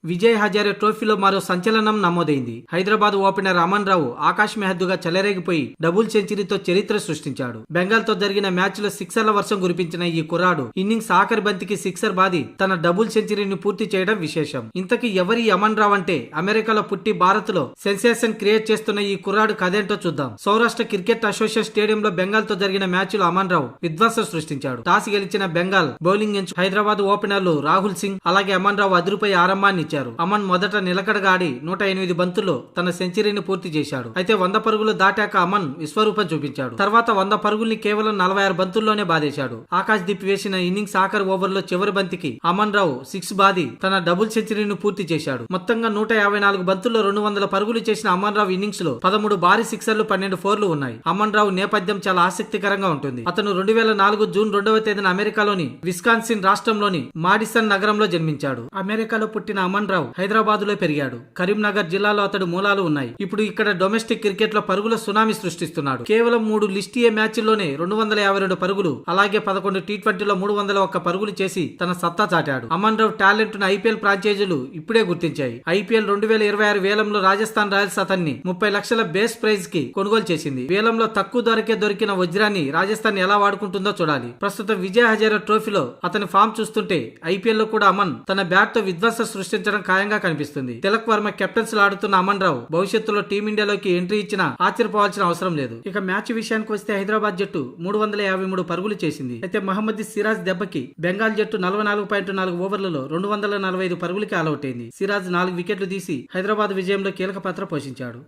విజయ్ హజారే ట్రోఫీలో మరో సంచలనం నమోదైంది. హైదరాబాద్ ఓపెనర్ అమన్ రావు ఆకాశ్ మెహద్దుగా చెలరేగిపోయి డబుల్ సెంచరీతో చరిత్ర సృష్టించాడు. బెంగాల్ తో జరిగిన మ్యాచ్ లో సిక్సర్ల వర్షం కురిపించిన ఈ కుర్రాడు ఇన్నింగ్స్ ఆఖరి బంతికి సిక్సర్ బాది తన డబుల్ సెంచరీని పూర్తి చేయడం విశేషం. ఇంతకీ ఎవరి అమన్ రావు అంటే అమెరికాలో పుట్టి భారత్ లో సెన్సేషన్ క్రియేట్ చేస్తున్న ఈ కుర్రాడు కథేంటో చూద్దాం. సౌరాష్ట్ర క్రికెట్ అసోసియేషన్ స్టేడియంలో బెంగాల్ తో జరిగిన మ్యాచ్ లో అమన్ రావు విధ్వంసం సృష్టించాడు. టాస్ గెలిచిన బెంగాల్ బౌలింగ్ ఎంచు హైదరాబాద్ ఓపెనర్లు రాహుల్ సింగ్ అలాగే అమన్ రావు అదురుపై ఆరంభాన్ని ఇచ్చారు. అమన్ మొదట నిలకడగా ఆడి 108 బంతుల్లో తన సెంచరీని పూర్తి చేశాడు. అయితే 100 పరుగులు దాటాక అమన్ విశ్వరూపం చూపించాడు. తర్వాత 100 పరుగుల్ని కేవలం 46 బంతుల్లోనే బాధేశాడు. ఆకాశ్ దీప్ వేసిన ఇన్నింగ్స్ ఆఖరి ఓవర్లో చివరి బంతికి అమన్ రావు 6 బాది తన డబుల్ సెంచరీని పూర్తి చేశాడు. మొత్తంగా 154 బంతుల్లో 200 పరుగులు చేసిన అమన్ రావు ఇన్నింగ్స్ లో 13 భారీ సిక్సర్లు 12 ఫోర్లు ఉన్నాయి. అమన్ రావు నేపథ్యం చాలా ఆసక్తికరంగా ఉంటుంది. అతను 2004 జూన్ 2వ తేదీన అమెరికాలోని విస్కాన్సిన్ రాష్ట్రంలోని మాడిసన్ నగరంలో జన్మించాడు. అమెరికాలో పుట్టిన అమన్ రావు హైదరాబాద్ లో పెరిగాడు. కరీంనగర్ జిల్లాలో అతడు మూలాలు ఉన్నాయి. ఇప్పుడు ఇక్కడ డొమెస్టిక్ క్రికెట్ లో పరుగుల సునామీ సృష్టిస్తున్నాడు. కేవలం 3 లిస్ట్ ఏ మ్యాచ్ల్లోనే 252 పరుగులు అలాగే 11 టీ20లో 301 పరుగులు చేసి తన సత్తా చాటాడు. అమన్ రావు టాలెంట్ ను ఐపీఎల్ ఫ్రాంచైజీలు ఇప్పుడే గుర్తించాయి. ఐపీఎల్ 2026 వేలంలో రాజస్థాన్ రాయల్స్ అతన్ని 30 లక్షల బేస్ ప్రైజ్ కి కొనుగోలు చేసింది. వేలంలో తక్కువ ధరకే దొరికిన వజ్రాన్ని రాజస్థాన్ ఎలా వాడుకుంటుందో చూడాలి. ప్రస్తుతం విజయ్ హజారే ట్రోఫీలో అతని ఫామ్ చూస్తుంటే ఐపీఎల్ లో కూడా అమన్ తన బ్యాట్ తో విధ్వంసం సృష్టించడం ఖాయంగా కనిపిస్తుంది. తిలక్ వర్మ కెప్టెన్స్ లో ఆడుతున్న అమన్ రావు భవిష్యత్తులో టీమిండియాలోకి ఎంట్రీ ఇచ్చినా ఆశ్చర్యపోవాల్సిన అవసరం లేదు. ఇక మ్యాచ్ విషయానికి వస్తే హైదరాబాద్ జట్టు 353 పరుగులు చేసింది. అయితే మహమ్మద్ సిరాజ్ దెబ్బకి బెంగాల్ జట్టు 44.4 ఓవర్లలో 245 పరుగులకి ఆలౌట్ అయింది. సిరాజ్ 4 వికెట్లు తీసి హైదరాబాద్ విజయంలో కీలక పాత్ర పోషించాడు.